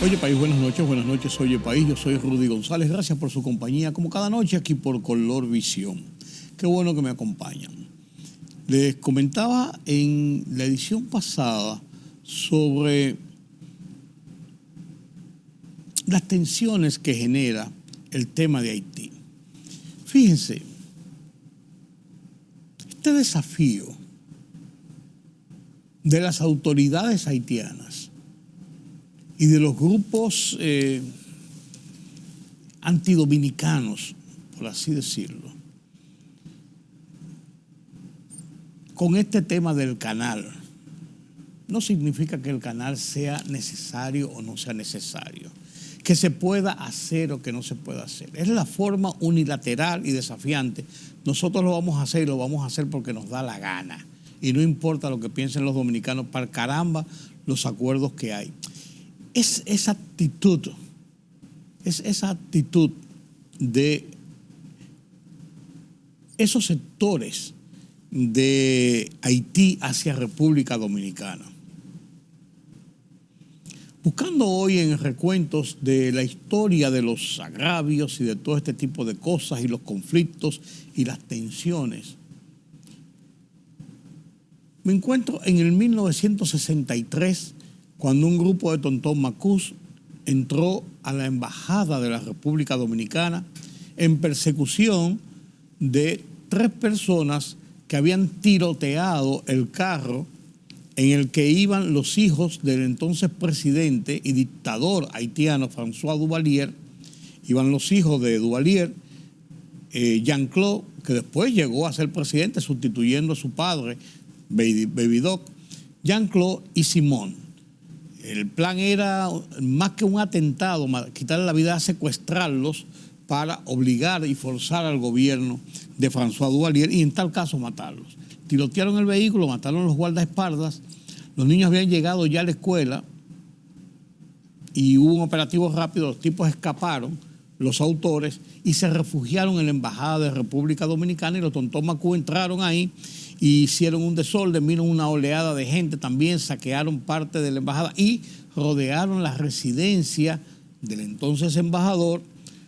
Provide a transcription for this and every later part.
Oye País, buenas noches, Oye País, yo soy Rudy González, gracias por su compañía, como cada noche aquí por Color Visión. Qué bueno que me acompañan. Les comentaba en la edición pasada sobre las tensiones que genera el tema de Haití. Fíjense, este desafío de las autoridades haitianas y de los grupos antidominicanos, por así decirlo, con este tema del canal, no significa que el canal sea necesario o no sea necesario, que se pueda hacer o que no se pueda hacer. Es la forma unilateral y desafiante. Nosotros lo vamos a hacer y lo vamos a hacer porque nos da la gana. Y no importa lo que piensen los dominicanos, para caramba los acuerdos que hay. Es esa actitud de esos sectores de Haití hacia República Dominicana. Buscando hoy en recuentos de la historia de los agravios y de todo este tipo de cosas y los conflictos y las tensiones, me encuentro en el 1963, cuando un grupo de Tontón Macús entró a la Embajada de la República Dominicana en persecución de 3 personas que habían tiroteado el carro en el que iban los hijos del entonces presidente y dictador haitiano François Duvalier. Iban los hijos de Duvalier, Jean-Claude, que después llegó a ser presidente sustituyendo a su padre, Baby Doc, Jean-Claude y Simón. El plan era, más que un atentado, quitarle la vida, secuestrarlos para obligar y forzar al gobierno de François Duvalier y en tal caso matarlos. Tirotearon el vehículo, mataron a los guardaespaldas, los niños habían llegado ya a la escuela y hubo un operativo rápido, los tipos escaparon, los autores, y se refugiaron en la Embajada de República Dominicana y los Tontón Macús entraron ahí y hicieron un desorden, vino una oleada de gente, también saquearon parte de la embajada y rodearon la residencia del entonces embajador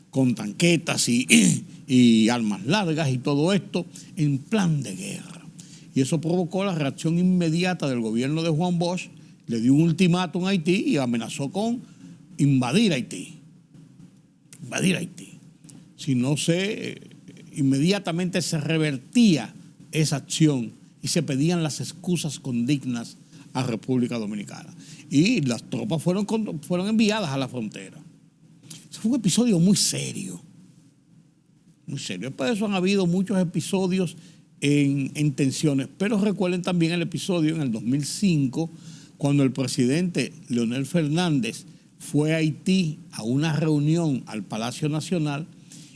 con tanquetas y armas largas y todo esto en plan de guerra. Y eso provocó la reacción inmediata del gobierno de Juan Bosch, le dio un ultimátum a Haití y amenazó con invadir Haití. Invadir Haití. Si no inmediatamente se revertía esa acción y se pedían las excusas condignas a República Dominicana. Y las tropas fueron enviadas a la frontera. Ese fue un episodio muy serio. Muy serio. Después de eso han habido muchos episodios en tensiones, pero recuerden también el episodio en el 2005, cuando el presidente Leonel Fernández fue a Haití a una reunión al Palacio Nacional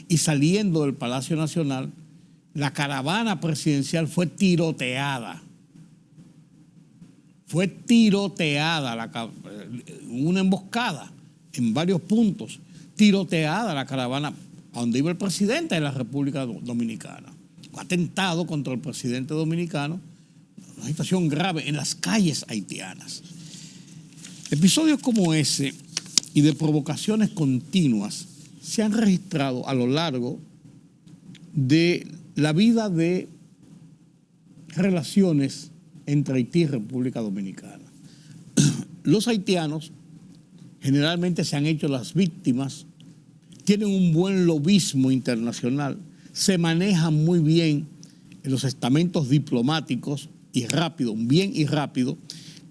y saliendo del Palacio Nacional, la caravana presidencial fue tiroteada. Fue tiroteada, una emboscada en varios puntos, tiroteada la caravana a donde iba el presidente de la República Dominicana. Un atentado contra el presidente dominicano, una situación grave en las calles haitianas. Episodios como ese y de provocaciones continuas se han registrado a lo largo de la vida de relaciones entre Haití y República Dominicana. Los haitianos generalmente se han hecho las víctimas, tienen un buen lobismo internacional, se manejan muy bien en los estamentos diplomáticos y rápido,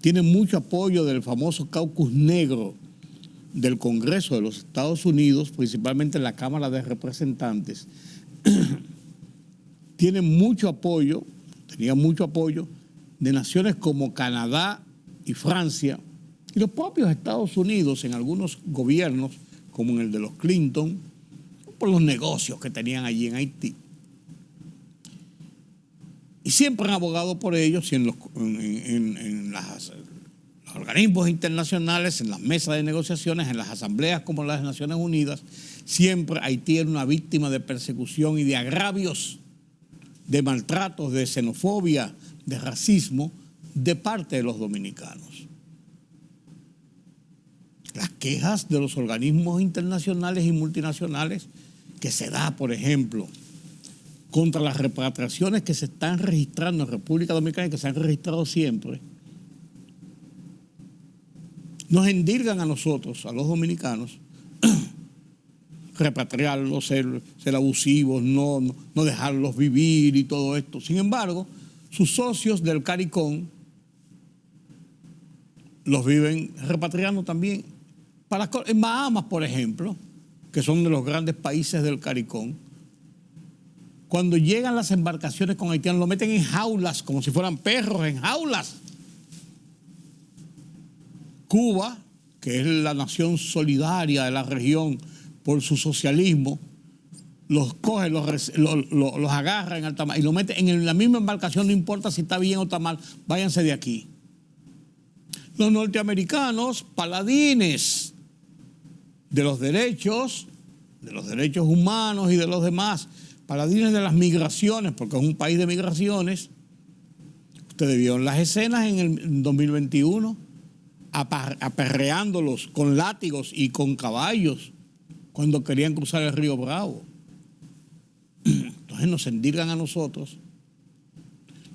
tienen mucho apoyo del famoso caucus negro del Congreso de los Estados Unidos, principalmente en la Cámara de Representantes. Tienen mucho apoyo, tenían mucho apoyo de naciones como Canadá y Francia y los propios Estados Unidos en algunos gobiernos, como en el de los Clinton, por los negocios que tenían allí en Haití. Y siempre han abogado por ellos y en los organismos internacionales, en las mesas de negociaciones, en las asambleas como las Naciones Unidas, siempre Haití era una víctima de persecución y de agravios, de maltratos, de xenofobia, de racismo de parte de los dominicanos. Las quejas de los organismos internacionales y multinacionales que se da, por ejemplo, contra las repatriaciones que se están registrando en República Dominicana y que se han registrado siempre, nos endilgan a nosotros, a los dominicanos, repatriarlos, ser abusivos, no dejarlos vivir y todo esto. Sin embargo, sus socios del CARICOM los viven repatriando también. En Bahamas, por ejemplo, que son de los grandes países del CARICOM, cuando llegan las embarcaciones con haitianos, lo meten en jaulas, como si fueran perros, en jaulas. Cuba, que es la nación solidaria de la región por su socialismo, los coge, los agarra en alta mar y los mete en la misma embarcación, no importa si está bien o está mal, váyanse de aquí. Los norteamericanos, paladines de los derechos humanos y de los demás, paladines de las migraciones, porque es un país de migraciones. Ustedes vieron las escenas en el 2021, aperreándolos con látigos y con caballos cuando querían cruzar el río Bravo. Entonces nos endilgan a nosotros,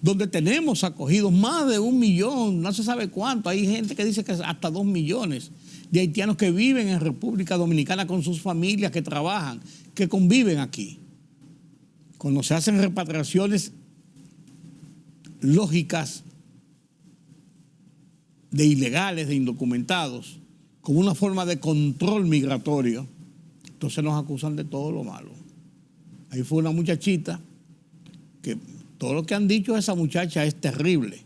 donde tenemos acogidos más de 1 millón, no se sabe cuánto, hay gente que dice que hasta 2 millones de haitianos que viven en República Dominicana con sus familias, que trabajan, que conviven aquí. Cuando se hacen repatriaciones lógicas de ilegales, de indocumentados, como una forma de control migratorio, entonces nos acusan de todo lo malo. Ahí fue una muchachita que todo lo que han dicho de esa muchacha es terrible.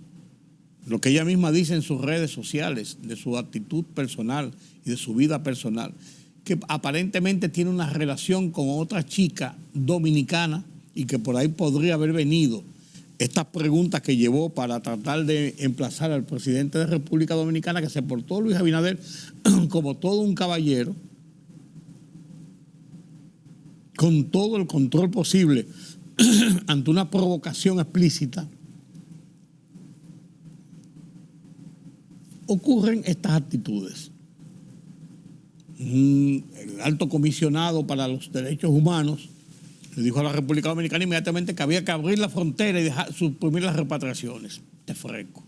Lo que ella misma dice en sus redes sociales, de su actitud personal y de su vida personal, que aparentemente tiene una relación con otra chica dominicana y que por ahí podría haber venido estas preguntas que llevó para tratar de emplazar al presidente de República Dominicana, que se portó Luis Abinader como todo un caballero, con todo el control posible, ante una provocación explícita. Ocurren estas actitudes. El alto comisionado para los derechos humanos le dijo a la República Dominicana inmediatamente que había que abrir la frontera y suprimir las repatriaciones. Te fresco.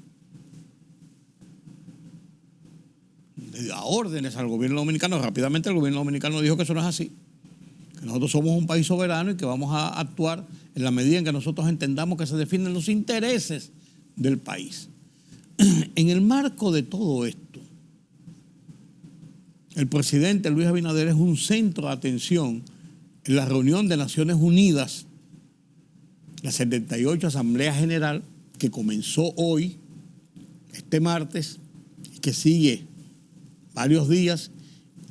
Le dio órdenes al gobierno dominicano. Rápidamente el gobierno dominicano dijo que eso no es así, que nosotros somos un país soberano y que vamos a actuar en la medida en que nosotros entendamos que se defienden los intereses del país. En el marco de todo esto, el presidente Luis Abinader es un centro de atención en la reunión de Naciones Unidas, la 78 Asamblea General, que comenzó hoy, este martes, y que sigue varios días.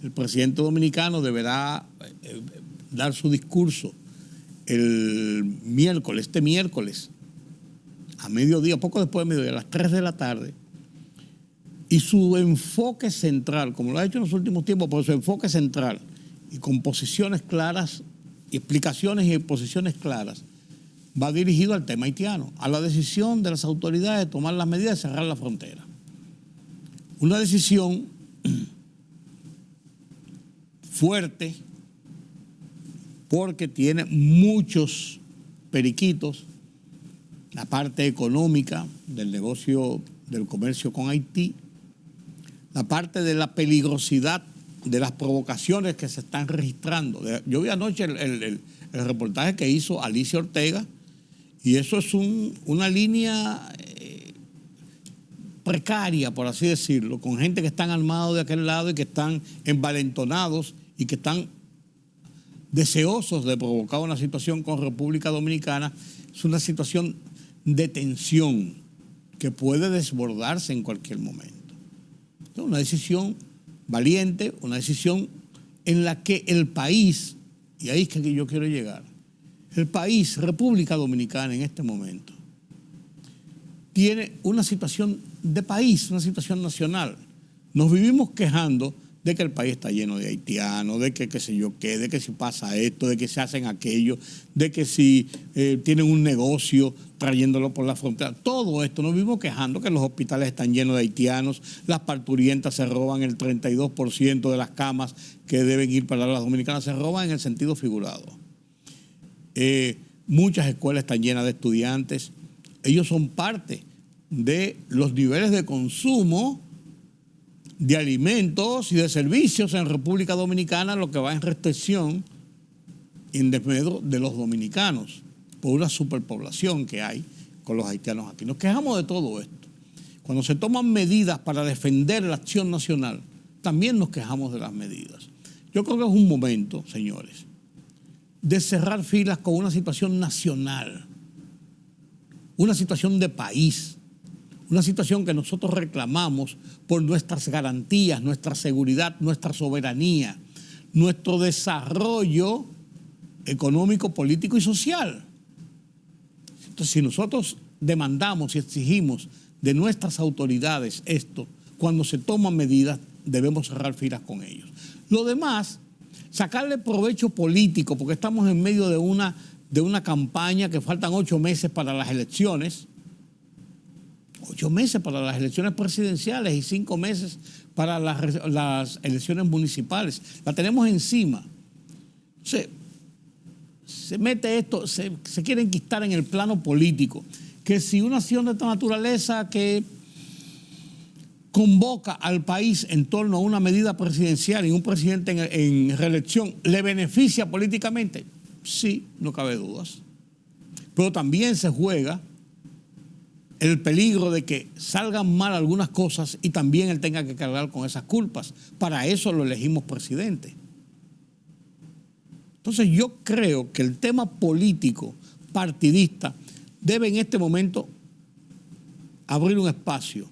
El presidente dominicano deberá dar su discurso este miércoles, a mediodía, poco después de mediodía, a las 3 de la tarde. Y su enfoque central, como lo ha hecho en los últimos tiempos, pero su enfoque central y con posiciones claras, explicaciones y posiciones claras, va dirigido al tema haitiano, a la decisión de las autoridades de tomar las medidas de cerrar la frontera. Una decisión fuerte, porque tiene muchos periquitos, la parte económica del negocio del comercio con Haití, la parte de la peligrosidad de las provocaciones que se están registrando. Yo vi anoche el reportaje que hizo Alicia Ortega, y eso es una línea precaria, por así decirlo, con gente que están armados de aquel lado y que están envalentonados y que están deseosos de provocar una situación con República Dominicana. Es una situación de tensión que puede desbordarse en cualquier momento. Es una decisión valiente, una decisión en la que el país, y ahí es que yo quiero llegar, el país, República Dominicana en este momento, tiene una situación de país, una situación nacional. Nos vivimos quejando de que el país está lleno de haitianos, de que qué sé yo qué, de que si pasa esto, de que se hacen aquello, de que si tienen un negocio trayéndolo por la frontera. Todo esto nos vimos quejando que los hospitales están llenos de haitianos, las parturientas se roban el 32% de las camas que deben ir para las dominicanas, se roban en el sentido figurado. Muchas escuelas están llenas de estudiantes. Ellos son parte de los niveles de consumo de alimentos y de servicios en República Dominicana, lo que va en restricción en desmedro de los dominicanos por una superpoblación que hay con los haitianos aquí. Nos quejamos de todo esto. Cuando se toman medidas para defender la acción nacional, también nos quejamos de las medidas. Yo creo que es un momento, señores, de cerrar filas con una situación nacional, una situación de país, una situación que nosotros reclamamos por nuestras garantías, nuestra seguridad, nuestra soberanía, nuestro desarrollo económico, político y social. Entonces, si nosotros demandamos y exigimos de nuestras autoridades esto, cuando se toman medidas, debemos cerrar filas con ellos. Lo demás, sacarle provecho político, porque estamos en medio de una campaña que faltan 8 meses para las elecciones, 8 meses para las elecciones presidenciales y 5 meses para las elecciones municipales. La tenemos encima. Se mete esto, se quiere enquistar en el plano político, que si una acción de esta naturaleza que convoca al país en torno a una medida presidencial y un presidente en reelección le beneficia políticamente, sí, no cabe dudas. Pero también se juega el peligro de que salgan mal algunas cosas y también él tenga que cargar con esas culpas. Para eso lo elegimos presidente. Entonces yo creo que el tema político, partidista, debe en este momento abrir un espacio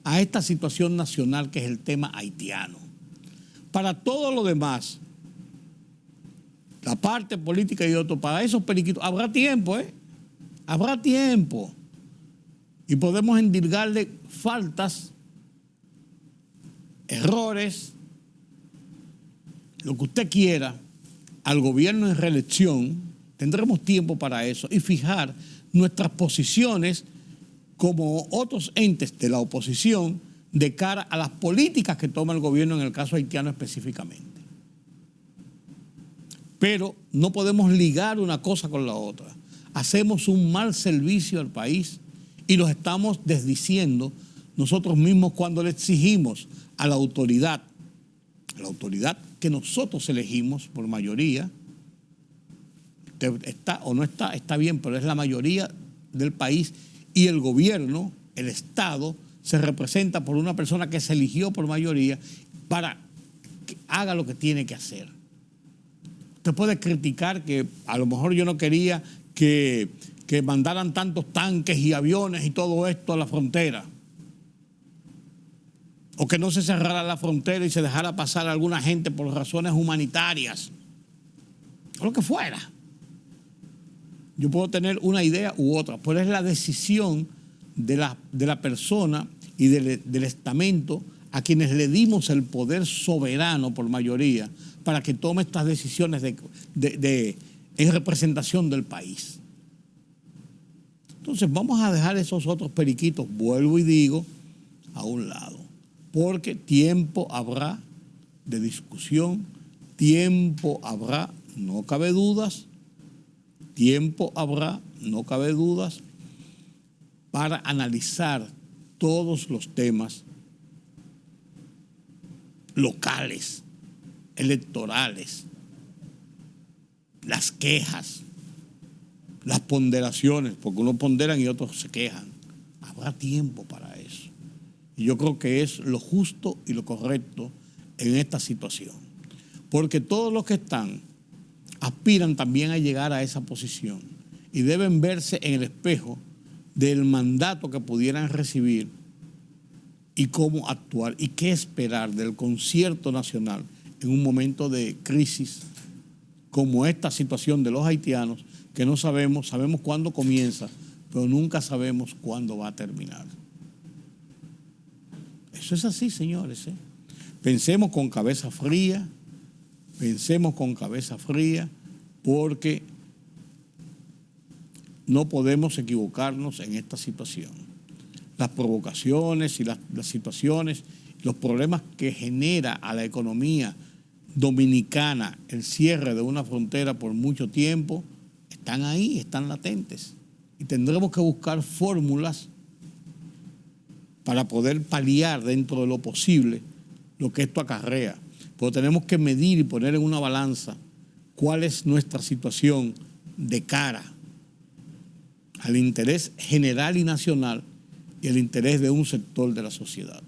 a esta situación nacional que es el tema haitiano. Para todo lo demás, la parte política y otro, para esos periquitos, habrá tiempo, habrá tiempo. Y podemos endilgarle faltas, errores, lo que usted quiera, al gobierno en reelección. Tendremos tiempo para eso y fijar nuestras posiciones como otros entes de la oposición de cara a las políticas que toma el gobierno en el caso haitiano específicamente. Pero no podemos ligar una cosa con la otra. Hacemos un mal servicio al país y los estamos desdiciendo nosotros mismos cuando le exigimos a la autoridad que nosotros elegimos por mayoría, está o no está, está bien, pero es la mayoría del país y el gobierno, el Estado, se representa por una persona que se eligió por mayoría para que haga lo que tiene que hacer. Usted puede criticar que a lo mejor yo no quería que mandaran tantos tanques y aviones y todo esto a la frontera, o que no se cerrara la frontera y se dejara pasar a alguna gente por razones humanitarias, o lo que fuera. Yo puedo tener una idea u otra, pero es la decisión de la persona y del estamento a quienes le dimos el poder soberano por mayoría para que tome estas decisiones en representación del país. Entonces vamos a dejar esos otros periquitos, vuelvo y digo, a un lado, porque tiempo habrá de discusión, tiempo habrá, no cabe dudas, tiempo habrá, no cabe dudas, para analizar todos los temas locales, electorales, las quejas, las ponderaciones, porque unos ponderan y otros se quejan. Habrá tiempo para eso. Y yo creo que es lo justo y lo correcto en esta situación. Porque todos los que están aspiran también a llegar a esa posición y deben verse en el espejo del mandato que pudieran recibir y cómo actuar y qué esperar del concierto nacional en un momento de crisis como esta situación de los haitianos, que no sabemos cuándo comienza, pero nunca sabemos cuándo va a terminar. Eso es así, señores. Pensemos con cabeza fría, porque no podemos equivocarnos en esta situación. Las provocaciones y las situaciones, los problemas que genera a la economía dominicana el cierre de una frontera por mucho tiempo, están ahí, están latentes. Y tendremos que buscar fórmulas para poder paliar dentro de lo posible lo que esto acarrea. Pero tenemos que medir y poner en una balanza cuál es nuestra situación de cara al interés general y nacional y el interés de un sector de la sociedad.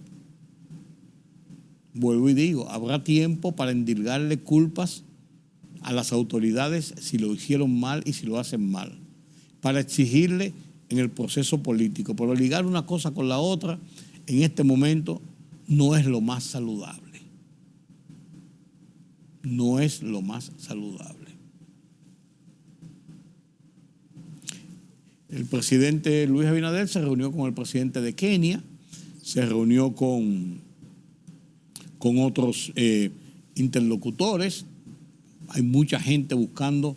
Vuelvo y digo, habrá tiempo para endilgarle culpas a las autoridades si lo hicieron mal y si lo hacen mal, para exigirle en el proceso político. Pero ligar una cosa con la otra en este momento no es lo más saludable. No es lo más saludable. El presidente Luis Abinader se reunió con el presidente de Kenia, se reunió con otros interlocutores. Hay mucha gente buscando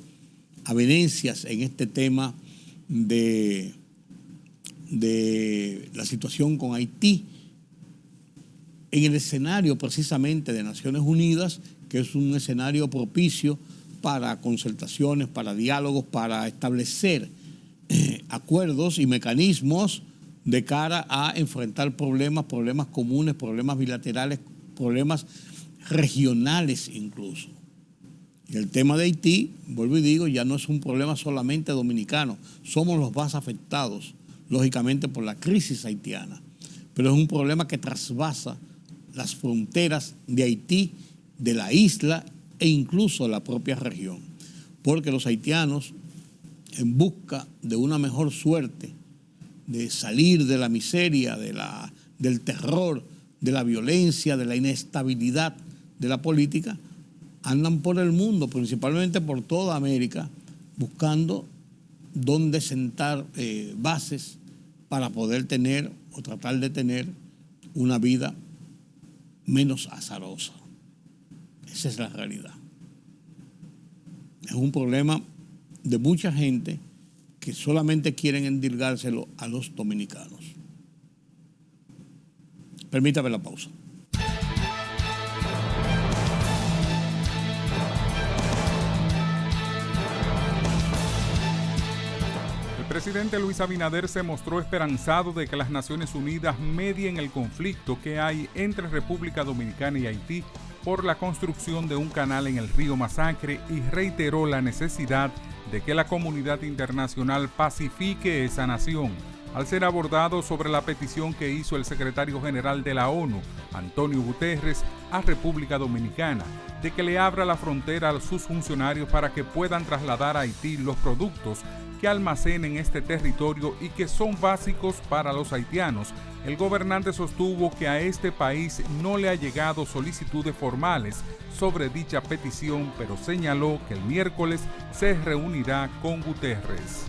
avenencias en este tema de la situación con Haití, en el escenario precisamente de Naciones Unidas, que es un escenario propicio para concertaciones, para diálogos, para establecer acuerdos y mecanismos de cara a enfrentar problemas comunes, problemas bilaterales, problemas regionales incluso. Y el tema de Haití, vuelvo y digo, ya no es un problema solamente dominicano. Somos los más afectados, lógicamente, por la crisis haitiana. Pero es un problema que trasvasa las fronteras de Haití, de la isla e incluso de la propia región. Porque los haitianos, en busca de una mejor suerte, de salir de la miseria, del terror, de la violencia, de la inestabilidad de la política, andan por el mundo, principalmente por toda América, buscando dónde sentar bases para poder tener o tratar de tener una vida menos azarosa. Esa es la realidad. Es un problema de mucha gente que solamente quieren endilgárselo a los dominicanos. Permítame la pausa. El presidente Luis Abinader se mostró esperanzado de que las Naciones Unidas medien el conflicto que hay entre República Dominicana y Haití por la construcción de un canal en el río Masacre y reiteró la necesidad de que la comunidad internacional pacifique esa nación. Al ser abordado sobre la petición que hizo el secretario general de la ONU, Antonio Guterres, a República Dominicana, de que le abra la frontera a sus funcionarios para que puedan trasladar a Haití los productos que almacenen este territorio y que son básicos para los haitianos, el gobernante sostuvo que a este país no le ha llegado solicitudes formales sobre dicha petición, pero señaló que el miércoles se reunirá con Guterres.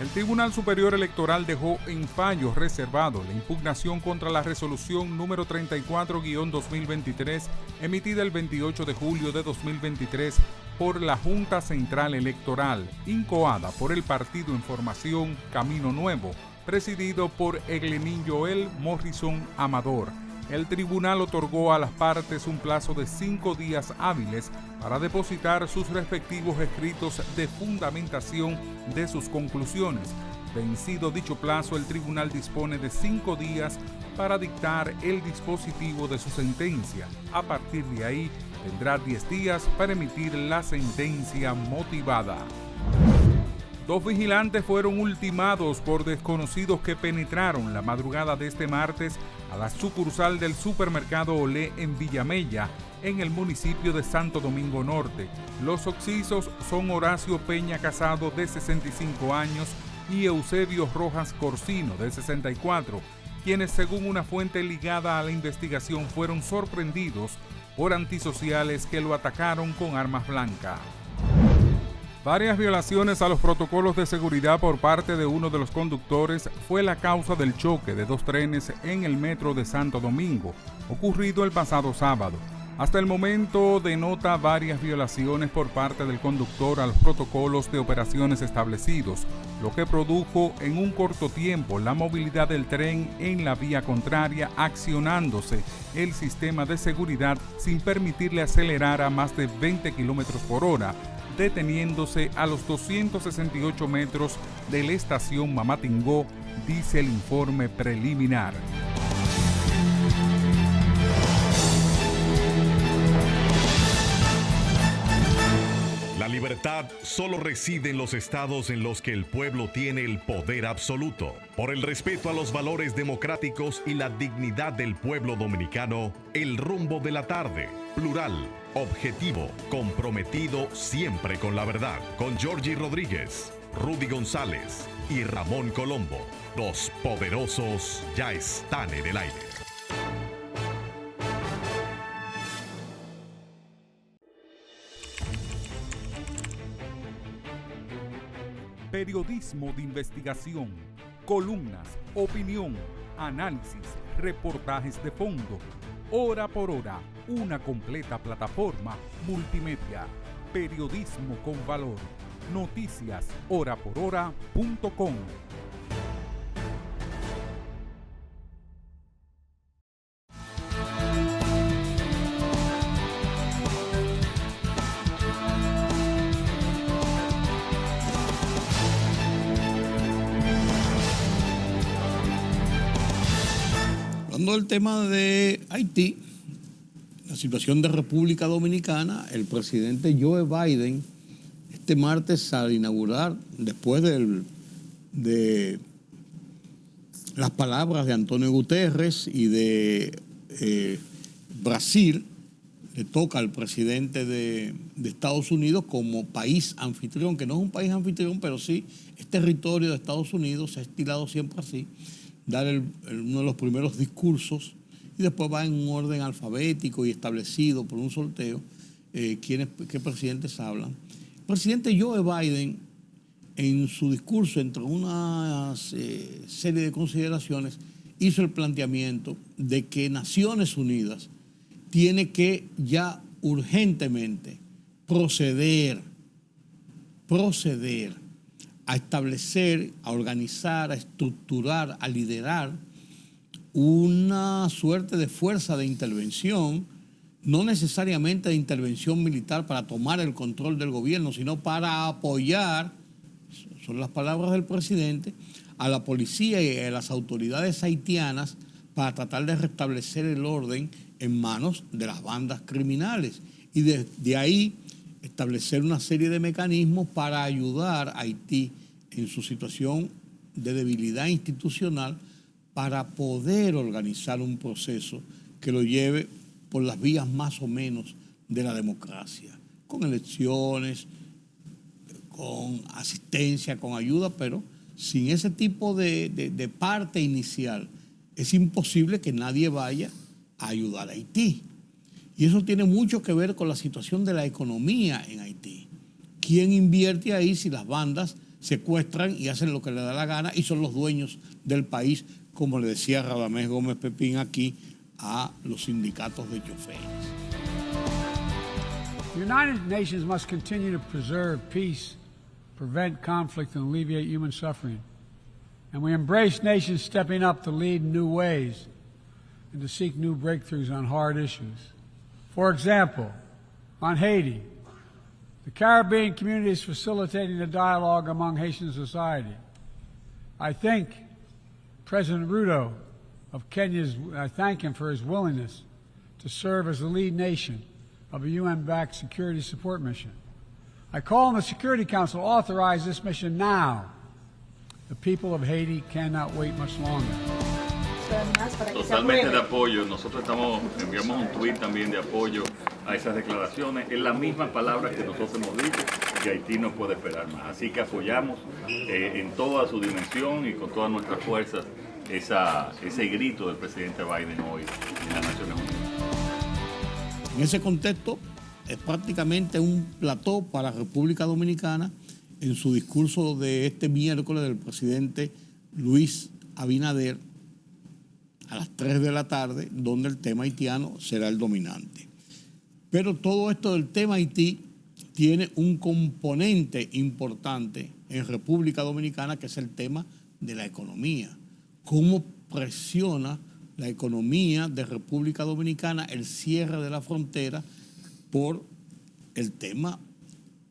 El Tribunal Superior Electoral dejó en fallo reservado la impugnación contra la resolución número 34-2023 emitida el 28 de julio de 2023 por la Junta Central Electoral, incoada por el partido en formación Camino Nuevo, presidido por Eglenín Joel Morrison Amador. El tribunal otorgó a las partes un plazo de 5 días hábiles para depositar sus respectivos escritos de fundamentación de sus conclusiones. Vencido dicho plazo, el tribunal dispone de 5 días para dictar el dispositivo de su sentencia. A partir de ahí, tendrá 10 días para emitir la sentencia motivada. 2 vigilantes fueron ultimados por desconocidos que penetraron la madrugada de este martes a la sucursal del supermercado Olé en Villamella, en el municipio de Santo Domingo Norte. Los occisos son Horacio Peña Casado, de 65 años, y Eusebio Rojas Corsino, de 64, quienes, según una fuente ligada a la investigación, fueron sorprendidos por antisociales que lo atacaron con armas blancas. Varias violaciones a los protocolos de seguridad por parte de uno de los conductores fue la causa del choque de dos trenes en el metro de Santo Domingo, ocurrido el pasado sábado. Hasta el momento denota varias violaciones por parte del conductor a los protocolos de operaciones establecidos, lo que produjo en un corto tiempo la movilidad del tren en la vía contraria, accionándose el sistema de seguridad sin permitirle acelerar a más de 20 kilómetros por hora, deteniéndose a los 268 metros de la estación Mamatingó, dice el informe preliminar. La libertad solo reside en los estados en los que el pueblo tiene el poder absoluto. Por el respeto a los valores democráticos y la dignidad del pueblo dominicano, El Rumbo de la Tarde, plural, objetivo, comprometido siempre con la verdad. Con Georgie Rodríguez, Rudy González y Ramón Colombo. Los poderosos ya están en el aire. Periodismo de investigación, columnas, opinión, análisis, reportajes de fondo. Hora por hora, una completa plataforma multimedia. Periodismo con valor. Noticias horaporhora.com. Hablando del tema de Haití, la situación de República Dominicana, el presidente Joe Biden, este martes al inaugurar, después de las palabras de Antonio Guterres y de Brasil, le toca al presidente de Estados Unidos como país anfitrión, que no es un país anfitrión, pero sí es territorio de Estados Unidos, se ha estilado siempre así, dar uno de los primeros discursos y después va en un orden alfabético y establecido por un sorteo qué presidentes hablan. El presidente Joe Biden, en su discurso, entre una serie de consideraciones, hizo el planteamiento de que Naciones Unidas tiene que ya urgentemente proceder a establecer, a organizar, a estructurar, a liderar una suerte de fuerza de intervención, no necesariamente de intervención militar para tomar el control del gobierno, sino para apoyar, son las palabras del presidente, a la policía y a las autoridades haitianas para tratar de restablecer el orden en manos de las bandas criminales. Y de ahí establecer una serie de mecanismos para ayudar a Haití en su situación de debilidad institucional para poder organizar un proceso que lo lleve por las vías más o menos de la democracia, con elecciones, con asistencia, con ayuda, pero sin ese tipo de parte inicial es imposible que nadie vaya a ayudar a Haití. Y eso tiene mucho que ver con la situación de la economía en Haití. ¿Quién invierte ahí si las bandas secuestran y hacen lo que les da la gana y son los dueños del país, como le decía Radamés Gómez Pepín aquí a los sindicatos de choferes? The United Nations must continue to preserve peace, prevent conflict, and alleviate human suffering. And we embrace nations stepping up to lead new ways and to seek new breakthroughs on hard issues. For example, on Haiti, the Caribbean community is facilitating a dialogue among Haitian society. I thank President Ruto of Kenya, I thank him for his willingness to serve as the lead nation of a UN-backed security support mission. I call on the Security Council to authorize this mission now. The people of Haiti cannot wait much longer. Totalmente de apoyo. Nosotros enviamos un tuit también de apoyo a esas declaraciones. Es la misma palabra que nosotros hemos dicho, que Haití no puede esperar más. Así que apoyamos en toda su dimensión y con todas nuestras fuerzas ese grito del presidente Biden hoy en las Naciones Unidas. En ese contexto, es prácticamente un plató para República Dominicana en su discurso de este miércoles del presidente Luis Abinader a las 3 de la tarde, donde el tema haitiano será el dominante. Pero todo esto del tema Haití tiene un componente importante en República Dominicana, que es el tema de la economía. ¿Cómo presiona la economía de República Dominicana el cierre de la frontera por el tema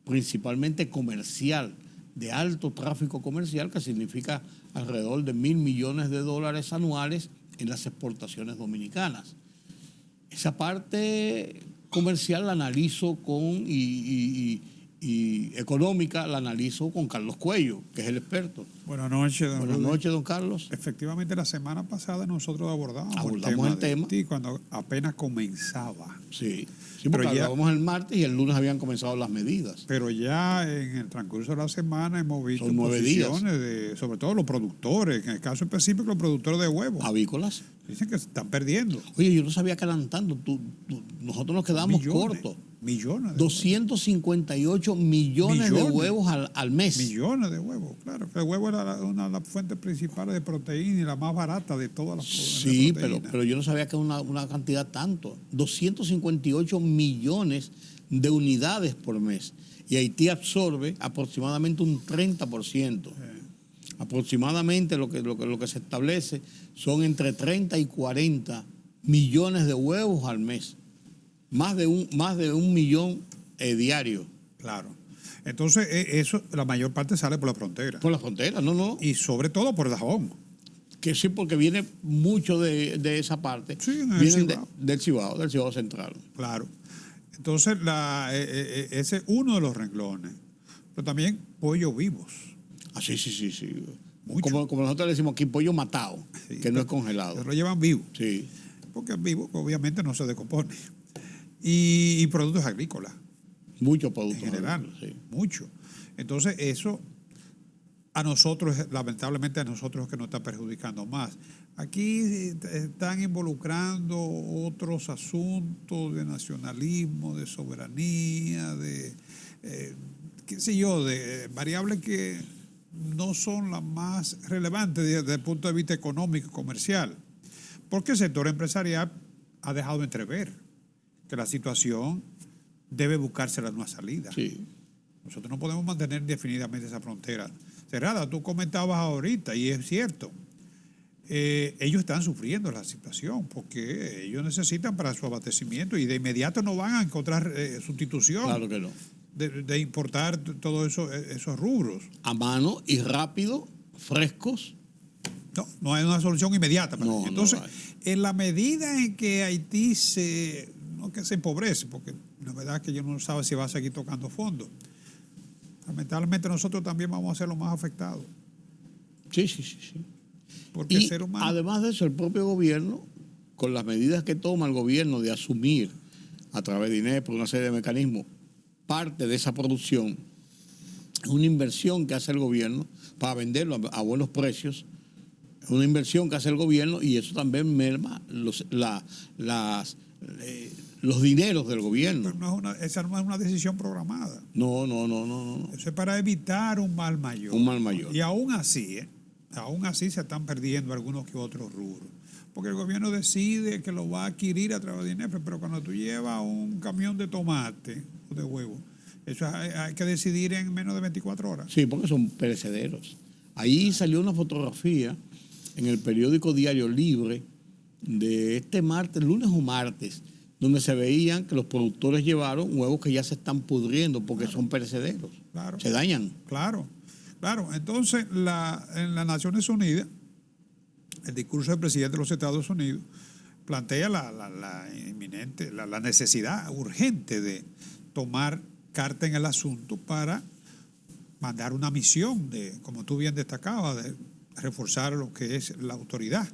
principalmente comercial, de alto tráfico comercial, que significa alrededor de $1.000 millones anuales en las exportaciones dominicanas? Esa parte comercial la analizo y económica la analizo con Carlos Cuello, que es el experto. Buenas noches, don Buenas noches, don Carlos. Efectivamente, la semana pasada nosotros abordamos el tema. Haití cuando apenas comenzaba. Sí, porque hablábamos el martes y el lunes habían comenzado las medidas. Pero ya en el transcurso de la semana hemos visto Son 9 posiciones sobre todo los productores, en el caso específico los productores de huevos. Avícolas. Dicen que se están perdiendo. Oye, yo no sabía que eran tantos. Nosotros nos quedamos cortos. Millones. 258 millones de huevos al mes. Millones de huevos, claro. El huevo era una de las fuentes principales de proteína y la más barata de todas las Sí, pero yo no sabía que era una cantidad tanto. 258 millones de unidades por mes. Y Haití absorbe aproximadamente un 30%. Aproximadamente lo que se establece son entre 30 y 40 millones de huevos al mes. Más de un millón diario. Claro. Entonces, eso, la mayor parte sale por la frontera. Por la frontera, no. Y sobre todo por Dajabón. Que sí, porque viene mucho de esa parte. Sí, vienen del Cibao Central. Claro. Entonces, ese es uno de los renglones. Pero también pollos vivos. Ah, sí. Como nosotros le decimos aquí, pollo matado, sí, que no es congelado. Pero lo llevan vivo. Sí. Porque vivo, obviamente, no se decompone. Y productos agrícolas. Muchos productos en general, agrícolas, sí. Mucho. Entonces, eso a nosotros, lamentablemente a nosotros, que nos está perjudicando más. Aquí están involucrando otros asuntos de nacionalismo, de soberanía, de, qué sé yo, de variables que no son las más relevantes desde el punto de vista económico y comercial. Porque el sector empresarial ha dejado entrever que la situación debe buscársela una salida. Sí. Nosotros no podemos mantener indefinidamente esa frontera cerrada. Tú comentabas ahorita, y es cierto, ellos están sufriendo la situación porque ellos necesitan para su abastecimiento y de inmediato no van a encontrar sustitución. Claro que no. De importar todos esos rubros. A mano y rápido, frescos. No hay una solución inmediata. No, entonces, no en la medida en que Haití no que se empobrece, porque la verdad es que yo no sabe si va a seguir tocando fondo. Lamentablemente nosotros también vamos a ser los más afectados. Sí. Porque el ser humano... Además de eso, el propio gobierno, con las medidas que toma el gobierno de asumir a través de INEP, por una serie de mecanismos, parte de esa producción, es una inversión que hace el gobierno para venderlo a buenos precios. Es una inversión que hace el gobierno y eso también merma los dineros del gobierno. Pero esa no es una decisión programada. No. Eso es para evitar un mal mayor. Un mal mayor. Y aún así se están perdiendo algunos que otros rubros. Porque el gobierno decide que lo va a adquirir a través de INEP, pero cuando tú llevas un camión de tomate o de huevo, eso hay que decidir en menos de 24 horas. Sí, porque son perecederos. Ahí salió una fotografía en el periódico Diario Libre de este lunes o martes, donde se veían que los productores llevaron huevos que ya se están pudriendo porque son perecederos. Claro. Se dañan. Claro. Entonces, en las Naciones Unidas, el discurso del presidente de los Estados Unidos plantea la necesidad urgente de tomar carta en el asunto para mandar una misión de, como tú bien destacabas, de reforzar lo que es la autoridad.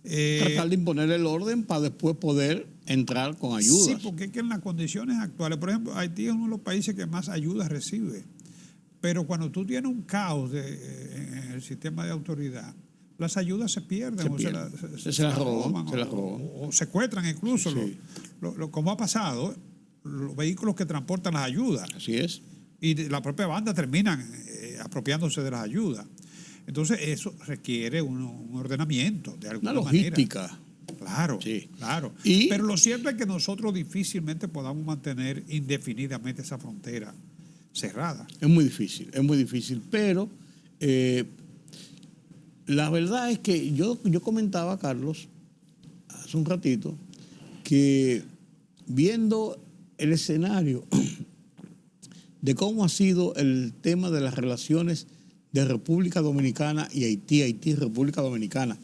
Tratar de imponer el orden para después poder entrar con ayudas. Sí, porque es que en las condiciones actuales, por ejemplo, Haití es uno de los países que más ayuda recibe. Pero cuando tú tienes un caos en el sistema de autoridad, las ayudas se pierden. Se las roban. O secuestran incluso, sí. como ha pasado. los vehículos que transportan las ayudas. Así es. Y la propia banda terminan apropiándose de las ayudas. Entonces eso requiere un ordenamiento de alguna Una logística. manera. Claro, Sí. claro. Y- Pero lo cierto es que nosotros difícilmente podamos mantener indefinidamente esa frontera cerrada. Es muy difícil. Pero la verdad es que yo comentaba, Carlos, hace un ratito, que viendo el escenario de cómo ha sido el tema de las relaciones de República Dominicana y Haití, Haití-República Dominicana,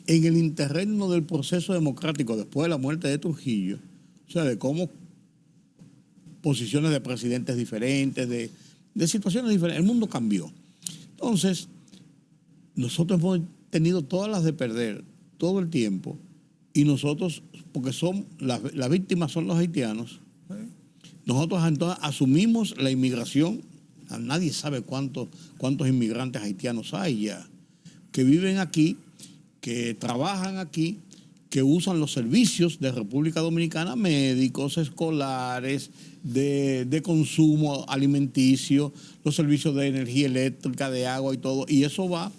en el interregno del proceso democrático después de la muerte de Trujillo, o sea, de cómo posiciones de presidentes diferentes, de situaciones diferentes, el mundo cambió. Entonces, nosotros hemos tenido todas las de perder todo el tiempo y nosotros, porque las víctimas son los haitianos, nosotros entonces asumimos la inmigración. Nadie sabe cuántos inmigrantes haitianos hay ya, que viven aquí, que trabajan aquí, que usan los servicios de República Dominicana, médicos, escolares, de consumo alimenticio, los servicios de energía eléctrica, de agua y todo. Y eso va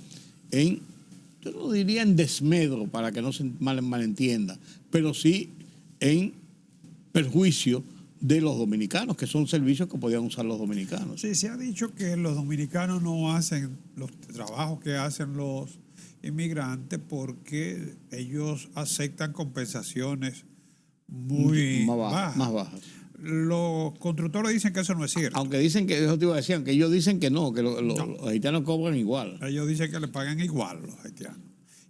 yo no diría en desmedro, para que no se malentienda, pero sí en perjuicio de los dominicanos, que son servicios que podían usar los dominicanos. Sí, se ha dicho que los dominicanos no hacen los trabajos que hacen los inmigrantes porque ellos aceptan compensaciones muy más bajas. Los constructores dicen que eso no es cierto. Aunque dicen que, eso te iba a decir, aunque ellos dicen que no, que los haitianos cobran igual. Ellos dicen que le pagan igual los haitianos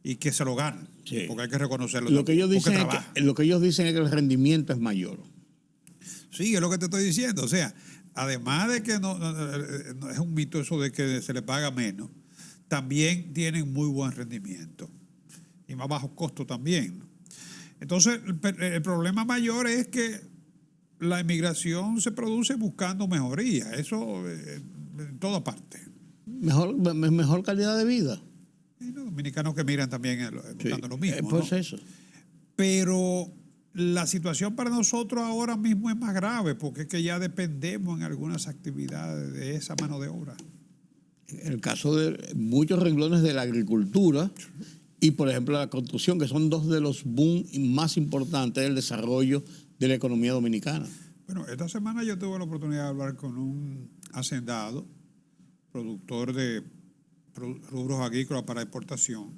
y que se lo ganan, Sí. porque hay que reconocerlo. Lo que ellos dicen trabajan. lo que ellos dicen es que el rendimiento es mayor. Sí, es lo que te estoy diciendo. O sea, además de que no es un mito eso de que se le paga menos, también tienen muy buen rendimiento y más bajo costo también. Entonces, el problema mayor es que la inmigración se produce buscando mejoría, eso en toda parte. Mejor calidad de vida. Y los dominicanos que miran también buscando lo mismo. Pues ¿no? eso. Pero la situación para nosotros ahora mismo es más grave porque es que ya dependemos en algunas actividades de esa mano de obra. El caso de muchos renglones de la agricultura y, por ejemplo, la construcción, que son dos de los boom más importantes del desarrollo de la economía dominicana. Bueno, esta semana yo tuve la oportunidad de hablar con un hacendado, productor de rubros agrícolas para exportación,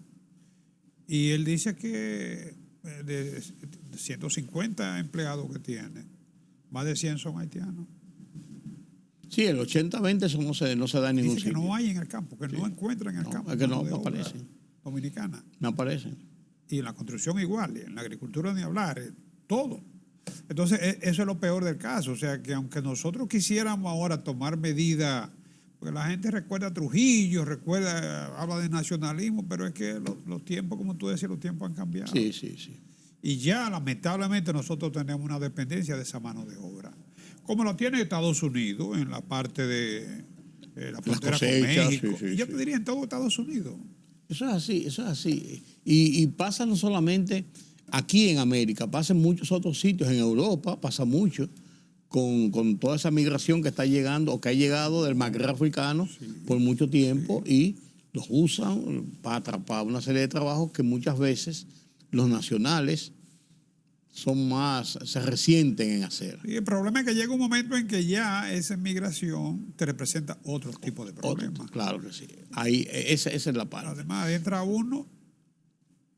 y él dice que de 150 empleados que tiene, más de 100 son haitianos. Sí, el 80-20 eso no se da en ningún Dice que sitio. no hay en el campo, que no encuentran en el campo. Es que no mano de obra aparecen. Dominicana. No aparecen. Y en la construcción igual, y en la agricultura ni hablar, todo. Entonces, eso es lo peor del caso. O sea, que aunque nosotros quisiéramos ahora tomar medidas, porque la gente recuerda a Trujillo, habla de nacionalismo, pero es que los tiempos, como tú decías, los tiempos han cambiado. Sí. Y ya, lamentablemente, nosotros tenemos una dependencia de esa mano de obra. Como lo tiene Estados Unidos en la parte de la frontera con México. Sí, y yo te diría en todo Estados Unidos. Eso es así. Y pasa no solamente aquí en América, pasa en muchos otros sitios. En Europa pasa mucho con toda esa migración que está llegando o que ha llegado del Magreb africano por mucho tiempo y los usan para una serie de trabajos que muchas veces los nacionales se resienten en hacer. Y el problema es que llega un momento en que ya esa inmigración te representa otro tipo de problemas. Claro que sí. Ahí, esa es la parte. Además, entra uno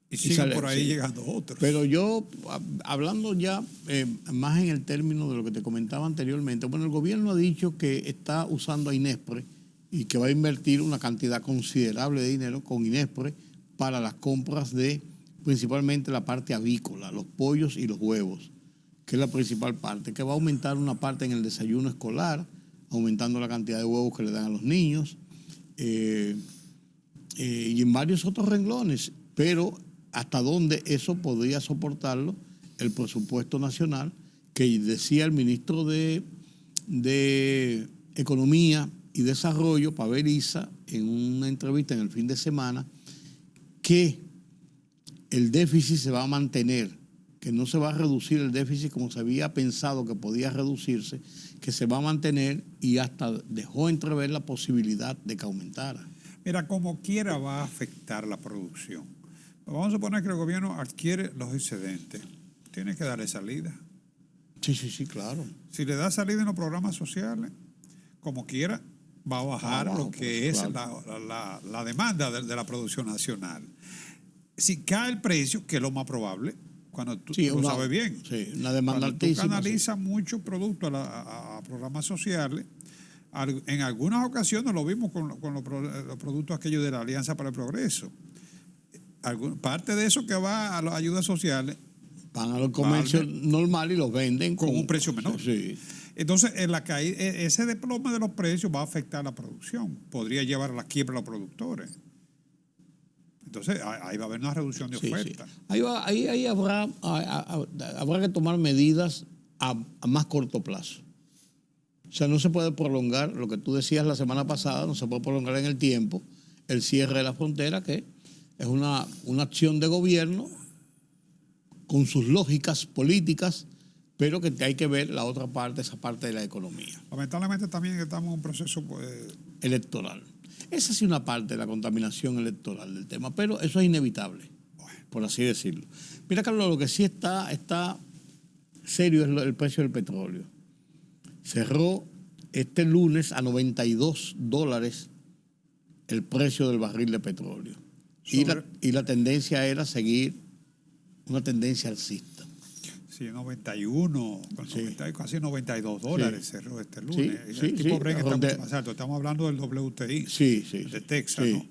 y siguen sale, por ahí sí. llegando otros. Pero yo, hablando ya más en el término de lo que te comentaba anteriormente, bueno, el gobierno ha dicho que está usando a Inespre y que va a invertir una cantidad considerable de dinero con Inespre para las compras de principalmente la parte avícola, los pollos y los huevos, que es la principal parte, que va a aumentar una parte en el desayuno escolar, aumentando la cantidad de huevos que le dan a los niños, y en varios otros renglones, pero hasta dónde eso podría soportarlo el presupuesto nacional, que decía el ministro de Economía y Desarrollo, Pavel Issa, en una entrevista en el fin de semana, que el déficit se va a mantener que no se va a reducir el déficit como se había pensado que podía reducirse, que se va a mantener y hasta dejó entrever la posibilidad de que aumentara. Mira, como quiera va a afectar la producción. Vamos a suponer que el gobierno adquiere los excedentes. Tiene que darle salida. Sí, claro. Si le da salida en los programas sociales, como quiera, va a bajar lo que es la demanda de la producción nacional. Si cae el precio, que es lo más probable, cuando tú lo sabes bien. Sí, una demanda altísima. Tú canalizas muchos productos a programas sociales. En algunas ocasiones lo vimos con los productos aquellos de la Alianza para el Progreso. Parte de eso que va a las ayudas sociales van a los comercios normales y los venden con un precio menor. Sí. Entonces, ese desplome de los precios va a afectar la producción. Podría llevar a la quiebra a los productores. Entonces, ahí va a haber una reducción de oferta. Sí. Ahí habrá que tomar medidas a más corto plazo. O sea, no se puede prolongar, lo que tú decías la semana pasada, no se puede prolongar en el tiempo el cierre de la frontera, que es una acción de gobierno con sus lógicas políticas, pero que hay que ver la otra parte, esa parte de la economía. Lamentablemente también estamos en un proceso electoral. Esa sí una parte de la contaminación electoral del tema, pero eso es inevitable, por así decirlo. Mira, Carlos, lo que sí está serio es el precio del petróleo. Cerró este lunes a $92 el precio del barril de petróleo. Y la tendencia era seguir una tendencia alcista. Sí, 91, casi $92 cerró este lunes. El tipo Brent está mucho más alto. Estamos hablando del WTI de Texas. ¿No?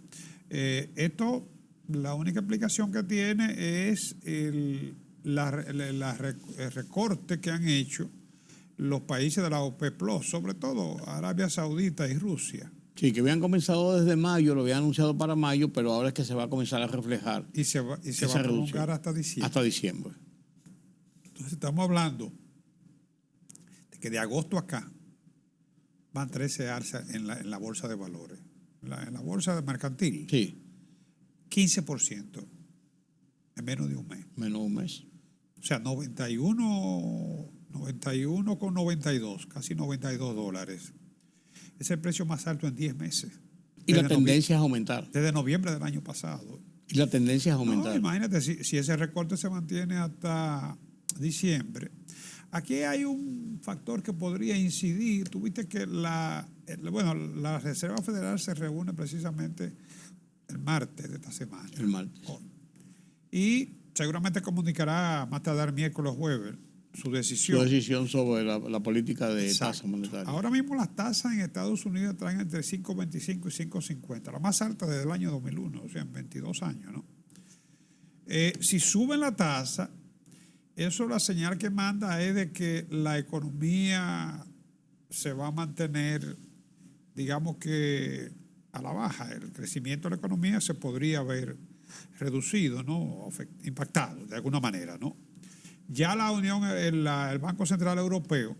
Esto, la única explicación que tiene es el recorte que han hecho los países de la OPEP Plus, sobre todo Arabia Saudita y Rusia. Sí, que habían comenzado desde mayo, lo habían anunciado para mayo, pero ahora es que se va a comenzar a reflejar. Y se va a prolongar hasta diciembre. Hasta diciembre. Entonces estamos hablando de que de agosto acá van 13 alzas en la bolsa de valores. En la bolsa mercantil. Sí. 15% en menos de un mes. Menos de un mes. O sea, 91,92, casi $92. Es el precio más alto en 10 meses. Y la tendencia es aumentar. Desde noviembre del año pasado. Y la tendencia es aumentar. No, imagínate, si ese recorte se mantiene hasta diciembre. Aquí hay un factor que podría incidir. Tuviste que la Reserva Federal se reúne precisamente el martes de esta semana. El martes. Y seguramente comunicará más tardar miércoles o jueves su decisión sobre la política de tasa monetaria. Ahora mismo las tasas en Estados Unidos están entre 5.25 y 5.50, la más alta desde el año 2001, o sea, en 22 años, ¿no? Si suben la tasa, eso la señal que manda es de que la economía se va a mantener, digamos que a la baja. El crecimiento de la economía se podría haber reducido, ¿no? Impactado de alguna manera, ¿no? Ya la Unión, el Banco Central Europeo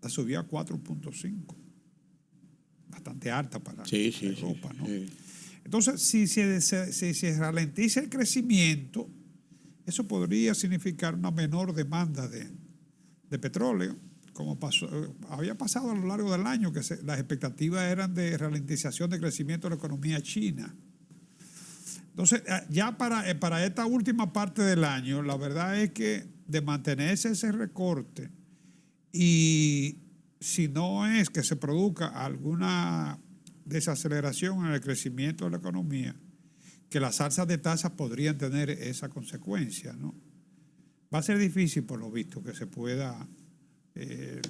la subió a 4.5. Bastante alta para Europa, ¿no? Sí. Entonces, si se ralentiza el crecimiento, eso podría significar una menor demanda de petróleo, como había pasado a lo largo del año, que las expectativas eran de ralentización de crecimiento de la economía china. Entonces, ya para esta última parte del año, la verdad es que de mantenerse ese recorte y si no es que se produzca alguna desaceleración en el crecimiento de la economía, que las alzas de tasas podrían tener esa consecuencia, ¿no? Va a ser difícil, por lo visto, que se pueda,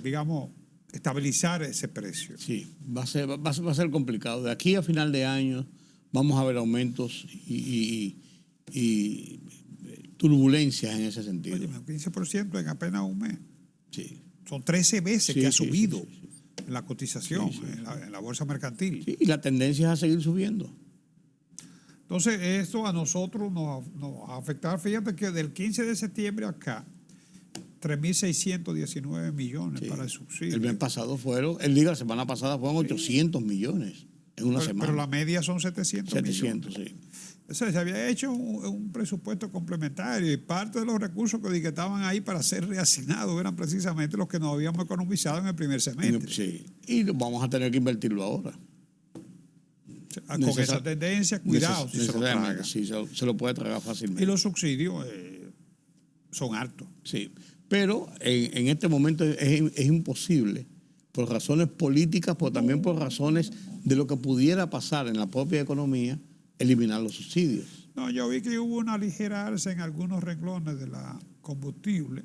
digamos, estabilizar ese precio. Sí, va a ser complicado. De aquí a final de año vamos a ver aumentos y turbulencias en ese sentido. Oye, un 15% en apenas un mes. Sí. Son 13 veces que ha subido en la cotización, en la bolsa mercantil. Sí, y la tendencia es a seguir subiendo. Entonces, esto a nosotros nos va a afectar. Fíjate que del 15 de septiembre acá, 3.619 millones para el subsidio. El mes pasado la semana pasada fueron 800 millones en una semana. Pero la media son 700 millones. Sí. O sea, se había hecho un presupuesto complementario y parte de los recursos que estaban ahí para ser reasignados eran precisamente los que nos habíamos economizado en el primer semestre. Sí, y vamos a tener que invertirlo ahora. Con esa tendencia, cuidado si se lo traga. Sí, se lo puede tragar fácilmente. Y los subsidios son altos. Sí, pero en este momento es imposible, por razones políticas, pero también por razones de lo que pudiera pasar en la propia economía, eliminar los subsidios. No, yo vi que hubo una ligera alza en algunos renglones de la combustible,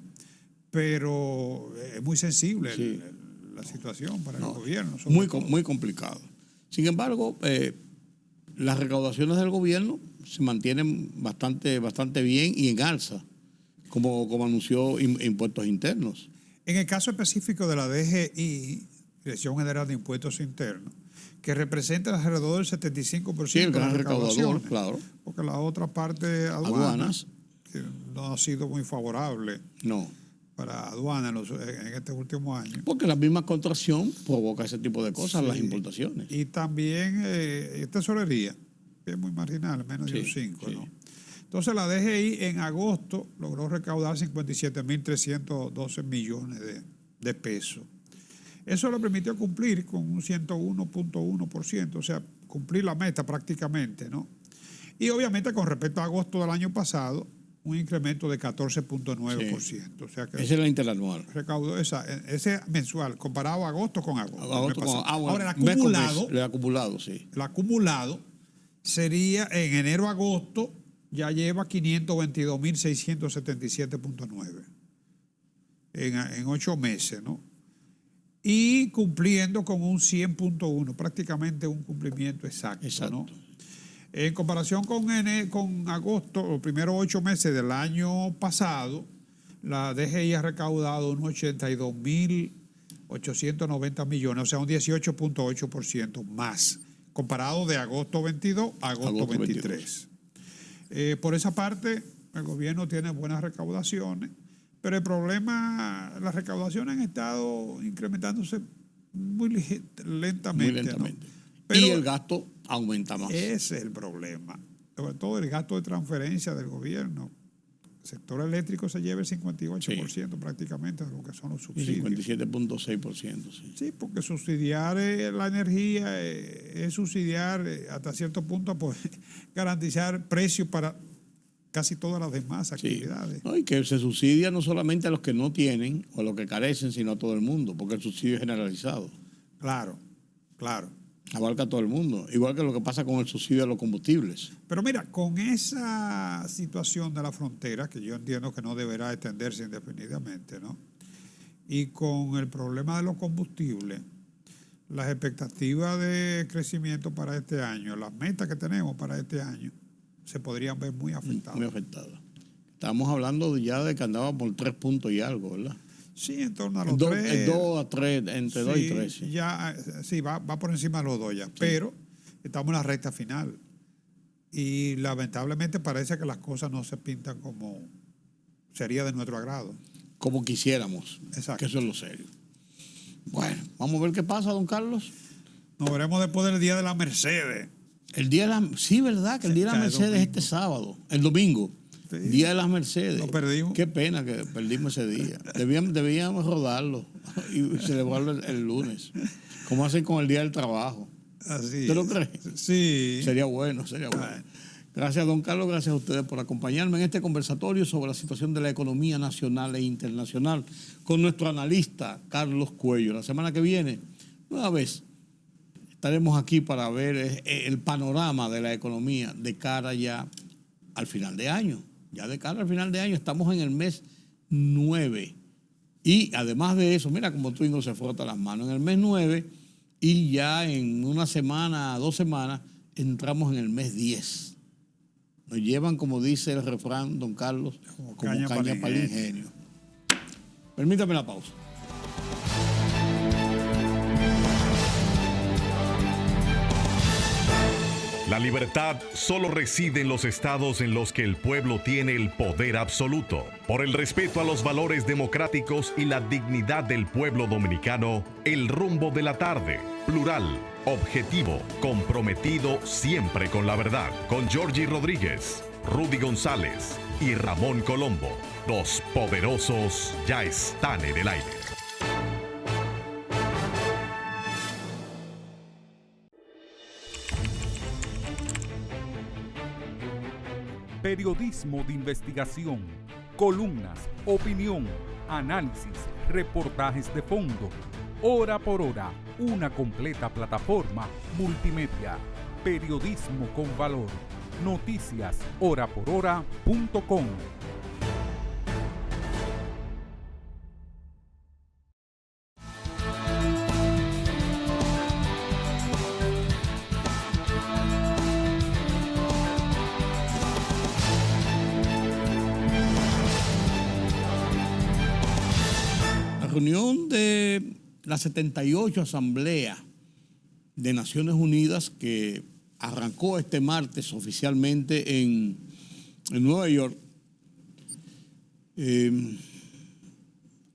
pero es muy sensible la situación para el gobierno. Muy complicado. Sin embargo, las recaudaciones del gobierno se mantienen bastante bien y en alza, como anunció Impuestos Internos. En el caso específico de la DGI, Dirección General de Impuestos Internos, que representa alrededor del 75% el de gran las recaudador, recaudaciones, claro. Porque la otra parte, aduanas, que no ha sido muy favorable para aduanas en este último año. Porque la misma contracción provoca ese tipo de cosas, las importaciones. Y también tesorería, que es muy marginal, menos de un 5%. ¿no? Entonces la DGI en agosto logró recaudar 57.312 millones de pesos. Eso le permitió cumplir con un 101.1%, o sea, cumplir la meta prácticamente, ¿no? Y obviamente con respecto a agosto del año pasado, un incremento de 14.9%. Sí. O sea que ese es el interanual. Recaudó ese mensual, comparado a agosto con agosto. Bueno, ahora, el acumulado, sí. El acumulado sería en enero-agosto, ya lleva 522.677.9 en 8 meses, ¿no? Y cumpliendo con un 100.1, prácticamente un cumplimiento exacto. ¿no? En comparación con agosto, los primeros 8 meses del año pasado, la DGI ha recaudado unos 82.890 millones, o sea, un 18.8% más, comparado de agosto 22 a agosto 23. Por esa parte, el gobierno tiene buenas recaudaciones, pero el problema, las recaudaciones han estado incrementándose muy lentamente. ¿no? Pero y el gasto aumenta más. Ese es el problema. Sobre todo el gasto de transferencia del gobierno. El sector eléctrico se lleva el 58% prácticamente de lo que son los subsidios. 57.6%. Sí, porque subsidiar la energía es subsidiar hasta cierto punto, pues garantizar precios para casi todas las demás actividades. No, y que se subsidia no solamente a los que no tienen o a los que carecen, sino a todo el mundo, porque el subsidio es generalizado. Claro. Abarca a todo el mundo, igual que lo que pasa con el subsidio a los combustibles. Pero mira, con esa situación de la frontera, que yo entiendo que no deberá extenderse indefinidamente, ¿no? Y con el problema de los combustibles, las expectativas de crecimiento para este año, las metas que tenemos para este año, se podrían ver muy afectadas. Muy afectadas. Estamos hablando ya de que andaba por 3 puntos y algo, ¿verdad? Sí, en torno a los 3. 2 a 3, entre 2 y 3. Sí. Ya, sí, va por encima de los 2 ya. Sí. Pero estamos en la recta final. Y lamentablemente parece que las cosas no se pintan como sería de nuestro agrado. Como quisiéramos. Exacto. Que eso es lo serio. Bueno, vamos a ver qué pasa, don Carlos. Nos veremos después del Día de la Mercedes. Sí, ¿verdad? Que el Día de la Mercedes es este sábado, el domingo. Sí. Día de las Mercedes. Lo perdimos. Qué pena que perdimos ese día. Debíamos rodarlo y celebrarlo el lunes, como hacen con el Día del Trabajo. Así ¿Usted lo cree? Sí. Sería bueno. Gracias, don Carlos. Gracias a ustedes por acompañarme en este conversatorio sobre la situación de la economía nacional e internacional con nuestro analista, Carlos Cuello. La semana que viene, nueva vez, estaremos aquí para ver el panorama de la economía de cara ya al final de año. Ya de cara al final de año estamos en el mes 9. Y además de eso, mira como Twingo se frota las manos. En el mes 9 y ya en una semana, 2 semanas, entramos en el mes 10. Nos llevan, como dice el refrán, don Carlos, como caña para el ingenio. Permítame la pausa. La libertad solo reside en los estados en los que el pueblo tiene el poder absoluto. Por el respeto a los valores democráticos y la dignidad del pueblo dominicano, El Rumbo de la Tarde, plural, objetivo, comprometido siempre con la verdad. Con Georgie Rodríguez, Rudy González y Ramón Colombo. Los poderosos ya están en el aire. Periodismo de investigación, columnas, opinión, análisis, reportajes de fondo. Hora por hora, una completa plataforma multimedia. Periodismo con valor. Noticias horaporhora.com. La reunión de la 78 Asamblea de Naciones Unidas, que arrancó este martes oficialmente en Nueva York,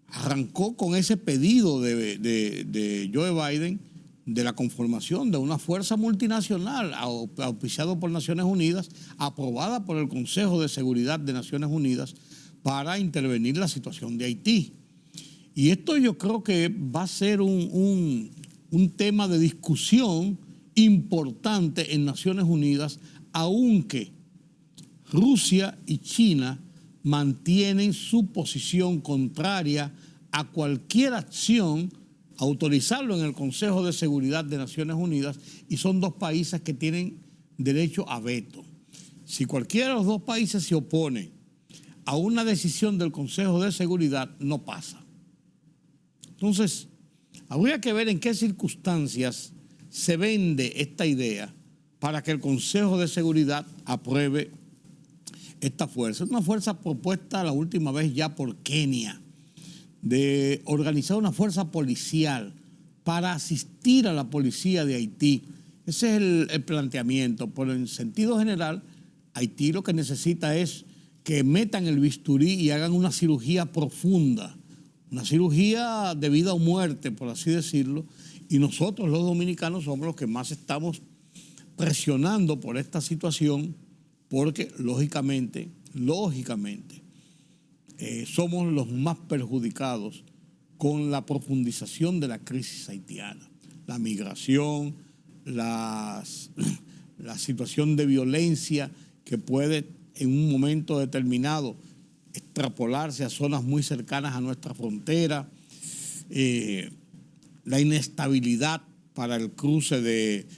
arrancó con ese pedido de Joe Biden de la conformación de una fuerza multinacional auspiciada por Naciones Unidas, aprobada por el Consejo de Seguridad de Naciones Unidas para intervenir la situación de Haití. Y esto yo creo que va a ser un tema de discusión importante en Naciones Unidas, aunque Rusia y China mantienen su posición contraria a cualquier acción, autorizarlo en el Consejo de Seguridad de Naciones Unidas, y son dos países que tienen derecho a veto. Si cualquiera de los dos países se opone a una decisión del Consejo de Seguridad, no pasa. Entonces, habría que ver en qué circunstancias se vende esta idea para que el Consejo de Seguridad apruebe esta fuerza. Es una fuerza propuesta la última vez ya por Kenia, de organizar una fuerza policial para asistir a la policía de Haití. Ese es el planteamiento. Pero en sentido general, Haití lo que necesita es que metan el bisturí y hagan una cirugía profunda, una cirugía de vida o muerte, por así decirlo, y nosotros los dominicanos somos los que más estamos presionando por esta situación, porque lógicamente, somos los más perjudicados con la profundización de la crisis haitiana. La migración, la situación de violencia que puede en un momento determinado extrapolarse a zonas muy cercanas a nuestra frontera, la inestabilidad para el cruce de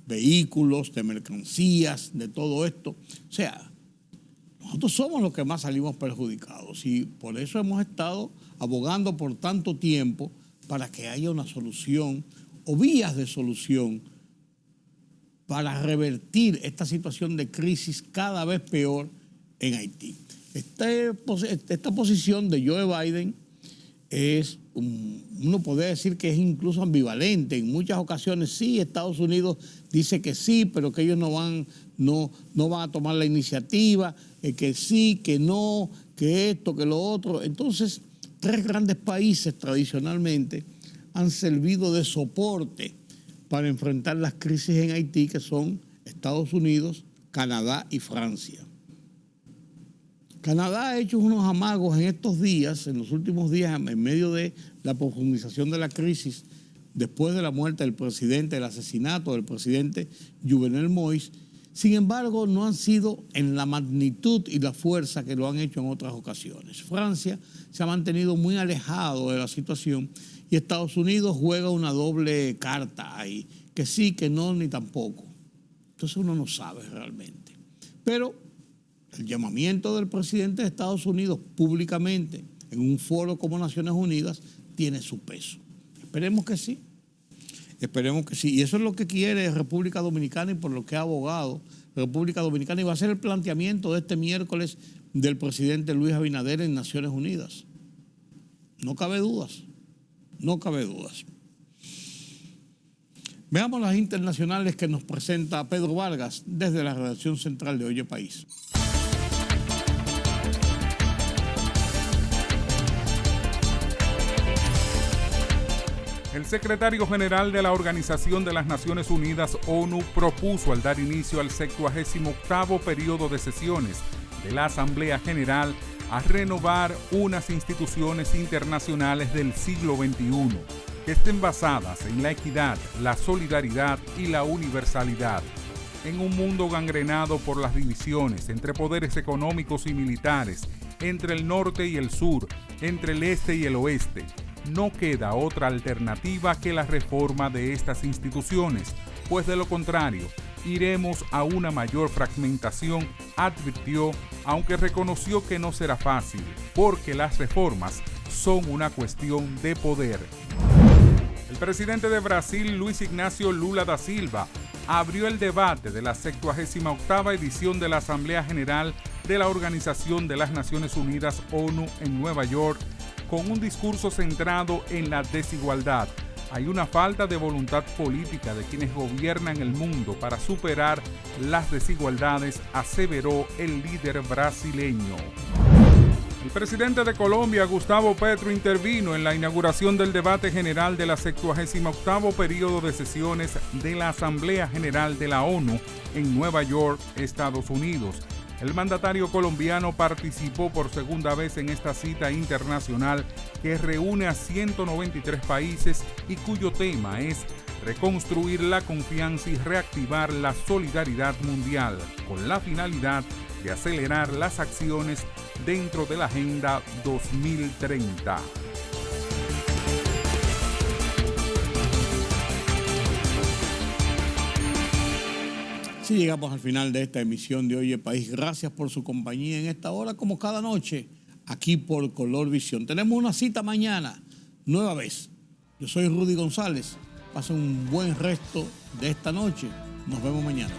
vehículos, de mercancías, de todo esto. O sea, nosotros somos los que más salimos perjudicados y por eso hemos estado abogando por tanto tiempo para que haya una solución o vías de solución para revertir esta situación de crisis cada vez peor en Haití. Esta posición de Joe Biden es, uno puede decir que es incluso ambivalente. En muchas ocasiones sí, Estados Unidos dice que sí, pero que ellos no van a tomar la iniciativa, que sí, que no, que esto, que lo otro. Entonces, tres grandes países tradicionalmente han servido de soporte para enfrentar las crisis en Haití, que son Estados Unidos, Canadá y Francia. Canadá ha hecho unos amagos en estos días, en los últimos días, en medio de la profundización de la crisis, después de la muerte del presidente, el asesinato del presidente Jovenel Moïse. Sin embargo, no han sido en la magnitud y la fuerza que lo han hecho en otras ocasiones. Francia se ha mantenido muy alejado de la situación y Estados Unidos juega una doble carta ahí, que sí, que no, ni tampoco. Entonces uno no sabe realmente. Pero el llamamiento del presidente de Estados Unidos públicamente en un foro como Naciones Unidas tiene su peso. Esperemos que sí. Esperemos que sí. Y eso es lo que quiere República Dominicana y por lo que ha abogado República Dominicana. Y va a ser el planteamiento de este miércoles del presidente Luis Abinader en Naciones Unidas. No cabe dudas. No cabe dudas. Veamos las internacionales que nos presenta Pedro Vargas desde la redacción central de Oye País. El secretario general de la Organización de las Naciones Unidas, ONU, propuso al dar inicio al 78º periodo de sesiones de la Asamblea General a renovar unas instituciones internacionales del siglo XXI que estén basadas en la equidad, la solidaridad y la universalidad. En un mundo gangrenado por las divisiones entre poderes económicos y militares, entre el norte y el sur, entre el este y el oeste, no queda otra alternativa que la reforma de estas instituciones, pues de lo contrario, iremos a una mayor fragmentación, advirtió, aunque reconoció que no será fácil, porque las reformas son una cuestión de poder. El presidente de Brasil, Luis Ignacio Lula da Silva, abrió el debate de la 78ª edición de la Asamblea General de la Organización de las Naciones Unidas, ONU, en Nueva York, con un discurso centrado en la desigualdad. Hay una falta de voluntad política de quienes gobiernan el mundo para superar las desigualdades, aseveró el líder brasileño. El presidente de Colombia, Gustavo Petro, intervino en la inauguración del debate general de la 78º periodo de sesiones de la Asamblea General de la ONU en Nueva York, Estados Unidos. El mandatario colombiano participó por segunda vez en esta cita internacional que reúne a 193 países y cuyo tema es reconstruir la confianza y reactivar la solidaridad mundial, con la finalidad de acelerar las acciones dentro de la Agenda 2030. Así llegamos al final de esta emisión de Oye País. Gracias por su compañía en esta hora, como cada noche, aquí por Color Visión. Tenemos una cita mañana, nueva vez. Yo soy Rudy González. Pasen un buen resto de esta noche. Nos vemos mañana.